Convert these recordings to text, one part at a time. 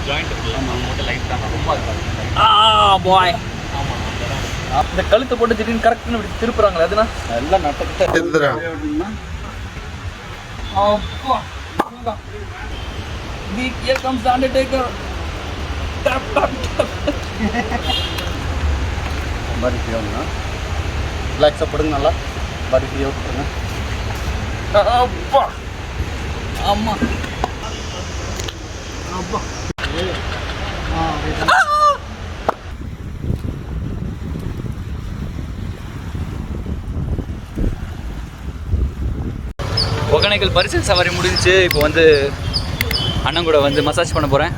Joint இருக்குல்ல நம்ம மட்டும் லைட்டாக ரொம்ப இருக்காது. பாய் இந்த கழுத்தை போட்டு திடீர்னு கரெக்ட்னு இப்படி திருப்புறாங்களே அதுனா எல்லாம் நட்டுக்கிட்ட அப்படின்னா அப்பா here comes the undertaker. Tap tap tap. பாடி ஃப்ரீயா ரிலாக்ஸாக படுங்க, நல்லா பாடி ஃப்ரீயாக விட்டுருங்க. அப்பா ஆமா அப்பா ஒகேனக்கல் பரிசல் சவாரி முடிஞ்சிச்சு. இப்போ வந்து அண்ணன் கூட வந்து மசாஜ் பண்ண போகிறேன்.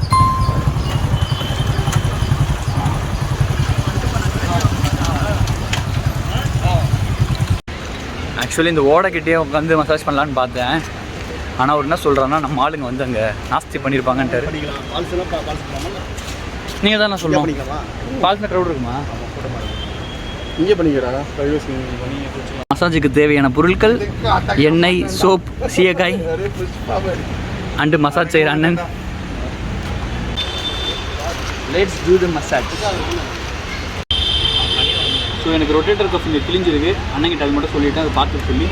ஆக்சுவலி இந்த ஓடைக்கிட்டே உட்காந்து மசாஜ் பண்ணலான்னு பார்த்தேன். ஆனால் அவர் என்ன சொல்கிறான்னா நம்ம ஆளுங்க வந்து அங்கே நாஸ்தி பண்ணியிருப்பாங்கன்ட்டாரு. நீங்கள் தான் நான் சொல்லுவோம் ஃபால்ஸில் க்ரௌட் இருக்குமா? இங்கே பண்ணிக்கிறா மசாஜுக்கு தேவையான பொருட்கள் எண்ணெய், சோப், சீயக்காய் அண்டு மசாஜ் செய்கிற அண்ணன். Let's do the massage. So எனக்கு ரொட்டேட்டர் கஃப் இங்கே கிழிஞ்சிருக்கு. அண்ணங்கிட்ட அது மட்டும் சொல்லிவிட்டேன், அதை பார்த்து சொல்லி.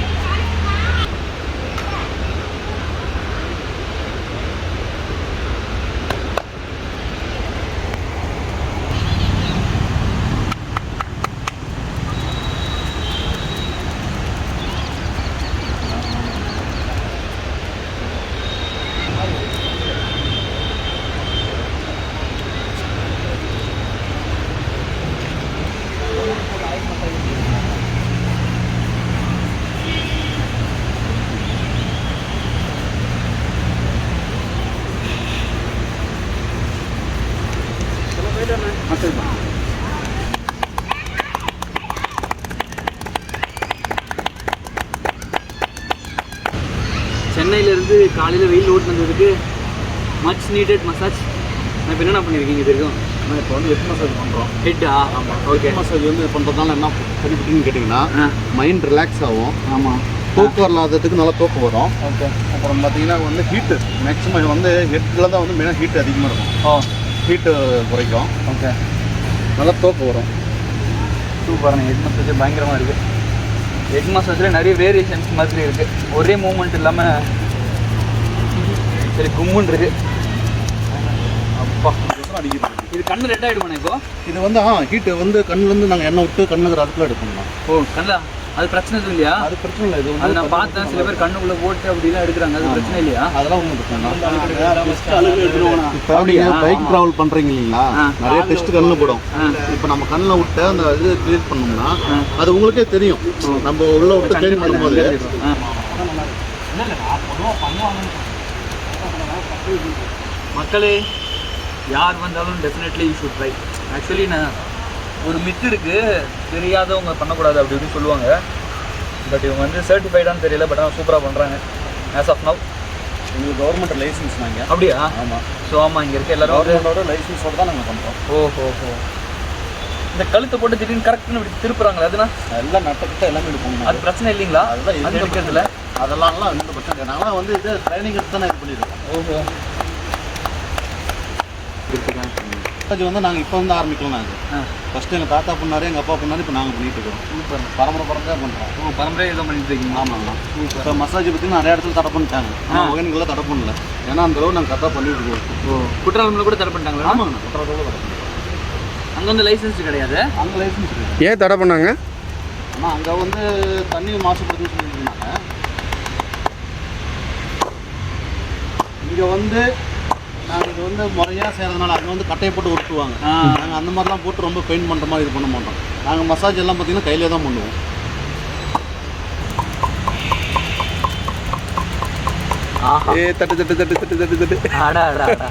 சென்னையிலேருந்து காலையில் வெயில் ஓட்டு வந்ததுக்கு மச் நீடட் மசாஜ். நான் இப்போ என்னென்ன பண்ணியிருக்கீங்க இது இருக்கும்? ஆனால் இப்போ வந்து ஹெட் மசாஜ் பண்ணுறோம். ஹெட்டா? ஆமாம். ஓகே. மசாஜ் வந்து பண்ணுறதுனால என்ன பெனிஃபிட்னு கேட்டிங்கன்னா மைண்ட் ரிலாக்ஸ் ஆகும். ஆமாம். தூக்கம் இல்லாததுக்கு நல்லா தூக்கம் வரும். ஓகே. அப்புறம் பார்த்தீங்கன்னா வந்து ஹீட்டு மேக்ஸிமம் வந்து ஹெட்டில் தான் வந்து மெயினாக ஹீட் அதிகமாக இருக்கும். ஹீட்டு குறைக்கும். ஓகே. நல்லா தூக்கம் வரும். சூப்பரான ஹெட் மசாஜ் பயங்கரமாக இருக்குது. ஹெட் மசாஜில் நிறைய வேரியேஷன்ஸ் மாதிரி இருக்குது. ஒரே மூமெண்ட் இல்லாமல் சரி கும்முன்னு இருக்குது. அப்பா அடிக்கிறது. இது கண்ணு ரெட் ஆகிடுமாண்ணே இப்போ? இது வந்து ஹீட்டு வந்து கண்ணுலேருந்து நாங்கள் எண்ணெய் விட்டு கண்ணுங்கிற அதுக்குள்ள எடுக்கணும். ஓ கண்ணா அது பிரச்சனை எதுவும் இல்லையா? அது பிரச்சனை இல்லை. இது அது நான் பார்த்தேன், சில பேர் கண்ணுக்குள்ளே போட்டு அப்படிலாம் எடுக்கிறாங்க. அது பிரச்சனை இல்லையா? அதெல்லாம் ஒன்றும் பிரச்சனை. அப்படிங்க பைக் ட்ராவல் பண்ணுறீங்க இல்லைங்களா, நிறைய டெஸ்ட் கண்ணில் போடும். இப்போ நம்ம கண்ணில் விட்டு அந்த இது கிளியர் பண்ணோம்னா அது உங்களுக்கே தெரியும். நம்ம உள்ள விட்டு கிளீன் பண்ணும்போது மக்களே யார் வந்தாலும் definitely you should try. Actually நான் ஒரு மித்து இருக்குது, தெரியாதவங்க பண்ணக்கூடாது அப்படி இப்படின்னு சொல்லுவாங்க. பட் இவங்க வந்து சர்டிஃபைடானு தெரியல, பட் ஆனால் சூப்பராக பண்ணுறாங்க. ஆஸ் ஆஃப் நவ் எங்களுக்கு கவர்மெண்ட் லைசன்ஸ் நாங்கள். அப்படியா? ஆமாம். ஸோ ஆமாம், இங்கே இருக்க எல்லாரும் கவர்மெண்டோட லைசன்ஸோடு தான் நாங்கள் பண்ணுறோம். ஓஹோ. இந்த கழுத்தை போட்டு திடீர்னு கரெக்ட்னு இப்படி திருப்புறாங்களே அதுனா எல்லாம் நட்டுக்கிட்ட எல்லாமே எடுக்கணும். அது பிரச்சனை இல்லைங்களா? அதெல்லாம் அது எடுக்கிறதுல அதெல்லாம் எந்த பிரச்சனை. நாங்களாம் வந்து இது ட்ரைனிங் எடுத்து தானே இது பண்ணிடுறோம். ஓஹோ. மசாஜ் வந்து நாங்கள் இப்போ வந்து ஆரம்பிக்கலாம். நாங்கள் ஃபஸ்ட்டு எங்கள் தாத்தா பண்ணாரு, எங்கள் அப்பா பண்ணாரு, இப்போ நாங்கள் பண்ணிட்டு இருக்கோம். சூப்பர். பரம்பரையாக பண்ணுறோம். ஓ பரம்பரையாக இதை பண்ணிட்டு இருக்கீங்க? ஆமாங்கண்ணா. இப்போ மசாஜ் பார்த்தீங்கன்னா நிறைய இடத்துல தடை பண்ணிட்டாங்க. ஒகேனக்கல்ல தடை பண்ணல. ஏன்னா அந்த அளவு நாங்கள் கரெக்டாக பண்ணிட்டு இருக்கோம். ஓ குற்றாலமில் கூட தடை பண்ணிட்டாங்களா? ஆமாங்கண்ணா, குற்றாலத்தோட தடை பண்ணிட்டாங்க. அங்கே வந்து லைசன்ஸ் கிடையாது. அங்கே லைசன்ஸ் கிடையாது. ஏன் தடை பண்ணாங்க? ஆனால் அங்கே வந்து தண்ணி மாசுபடுதுன்னு சொல்லியிருந்தாங்க. இங்கே வந்து நாங்கள் இது வந்து முறையாக செய்கிறதுனால அங்கே வந்து கட்டையை போட்டு உருட்டுவாங்க. நாங்கள் அந்த மாதிரிலாம் போட்டு ரொம்ப பெயிண்ட் பண்ணுற மாதிரி இது பண்ண மாட்டோம். நாங்கள் மசாஜ் எல்லாம் பார்த்தீங்கன்னா கையிலே தான் பண்ணுவோம். தட்டு தட்டு தட்டு தட்டு தட்டு தட்டு. ஆடா ஆடா ஆடா.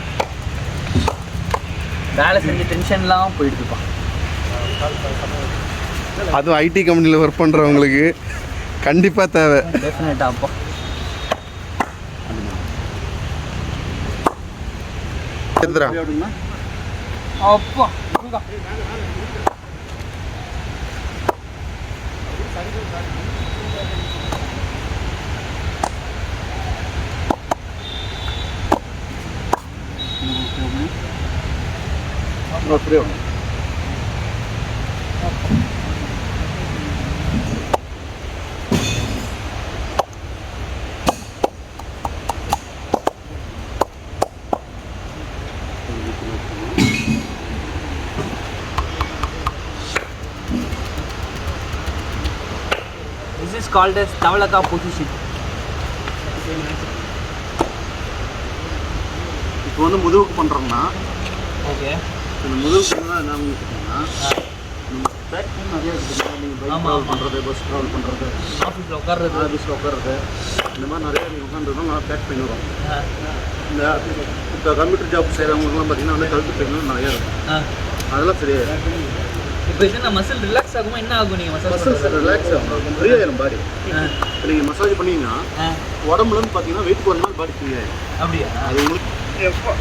வேலை செஞ்ச டென்ஷன்லாம் போயிடுதுப்பா. அதுவும் ஐடி கம்பெனியில் ஒர்க் பண்ணுறவங்களுக்கு கண்டிப்பாக தேவை. டெஃபினட்டாக அப்பா. அப்பா அப்படியே வரும். This is called as Tavalaka position. இப்போ வந்து முதுகுக்கு பண்ணுறோம்னா ஓகே இந்த முதுகுக்கு என்ன பண்ணிங்கன்னா பேக் பெயின் நிறையா இருக்குது. நீங்கள் பைக் ட்ராவல் பண்ணுறது, பஸ் ட்ராவல் பண்ணுறது, ஆஃபீஸில் உட்கார்றது, இந்த மாதிரி நிறையா நீங்கள் உட்காந்துருந்தோம் நல்லா பேக் பெயின் வரும். இந்த இப்போ கம்ப்யூட்டர் ஜாப் செய்கிறவங்களுக்குலாம் பார்த்தீங்கன்னா வந்து கழுத்து பெயின் நிறையா இருக்கும். அதெல்லாம் சரியாயிடும். இப்போ என்ன மசில் ரிலாக்ஸ் ஆகுமா என்ன ஆகும்? நீங்கள் மசில்ஸ் ரிலாக்ஸ் ஆகும், ஃப்ரீ ஆயிடும் பாடி. இப்போ நீங்கள் மசாஜ் பண்ணிங்கன்னா உடம்புலன்னு பார்த்தீங்கன்னா வெயிட் பண்ணாலும் பாடி ஃப்ரீ ஆகிடும். அப்படியா? அது உங்களுக்கு எப்போ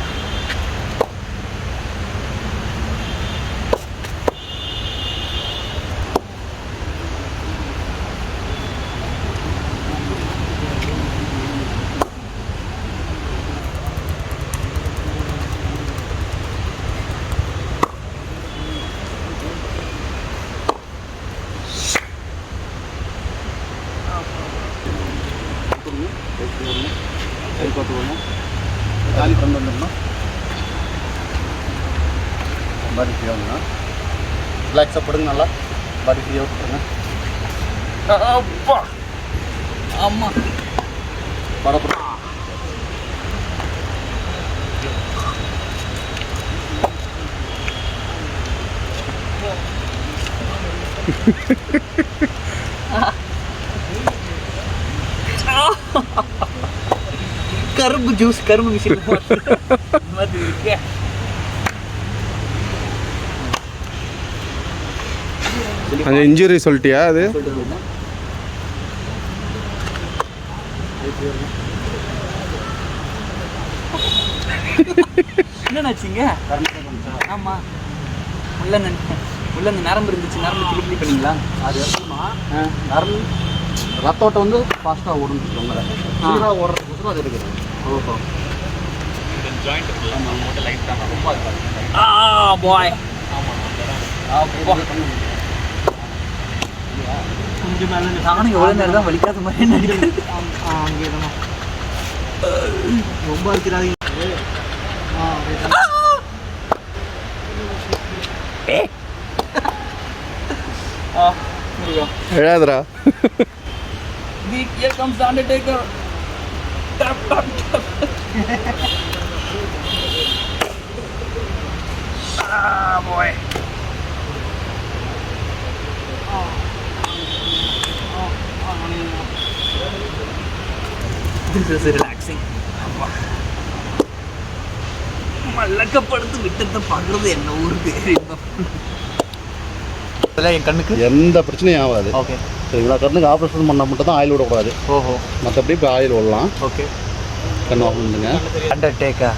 கை பார்த்துக்கணும். காலி கொண்டு வந்துடணும். பாடி ஃப்ரீயாக வந்துடும். ரிலாக்ஸாக படுங்க, நல்லா பாடி ஃப்ரீயாக விட்டுருங்க. அப்பா ஆமாம் படப்படும். கரும்பு ஜூஸ் கரும்பு மிஷின் மாதிரி இருக்கே. அந்த இன்ஜுரி சொல்லிட்டியா? அது என்னன்னாச்சுங்க? ஆமாம் உள்ள இந்த நரம்பு இருந்துச்சு, நரம்பு கிளிக்கிளி பண்ணீங்களா? அது எப்படின்னா நரம்பு ரத்தோட்டம் வந்து ஃபாஸ்ட்டாக ஓடுன்னு உங்களை சீராக ஓடுறதுக்கு அது இருக்குது. ஓஹோ பாய் கொஞ்சம் மேலே நானும் எவ்வளோ நேரம் தான் வலிக்காத மாதிரி நினைக்கிறேன். அங்கே தானே ரொம்ப இருக்கிறாங்க. எழாதரா. Here comes the Undertaker. Tap tap tap. Ah boy. This is relaxing. மல்லக்கப்படுத்து விட்டத்தை பார்க்குறது என்ன ஒரு பேர் அதெல்லாம் என் கண்ணுக்கு எந்த பிரச்சனையும் ஆகாது. ஓகே சரிங்களா? கண்ணுக்கு ஆப்ரேஷன் பண்ணால் மட்டும் தான் ஆயில் விடக்கூடாது. ஓஹோ மற்றபடி இப்போ ஆயில் விடலாம். ஓகே கண்ணு ஆஃப் பண்ணுங்க. அண்டர்டேக்கர்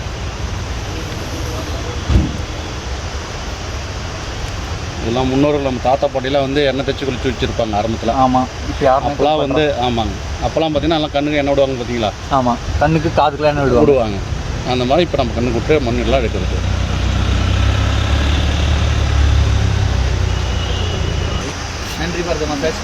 இதெல்லாம் முன்னோர்கள் நம்ம தாத்தா பாட்டிலாம் வந்து எண்ணெய் தேய்ச்சி குளிச்சு வச்சுருப்பாங்க ஆரம்பத்தில். ஆமாம். இப்போ யாரும் அப்போலாம் வந்து ஆமாங்க, அப்போலாம் பார்த்தீங்கன்னா எல்லாம் கண்ணுக்கு எண்ணெய் விடுவாங்க பார்த்தீங்களா? ஆமாம், கண்ணுக்கு காதுக்குலாம் என்ன விடுவாங்க. அந்த மாதிரி இப்போ நம்ம கண்ணுக்கு விட்டு மண்ணெல்லாம் எடுக்கிறது. நன்றி பாரத மசாஜ்.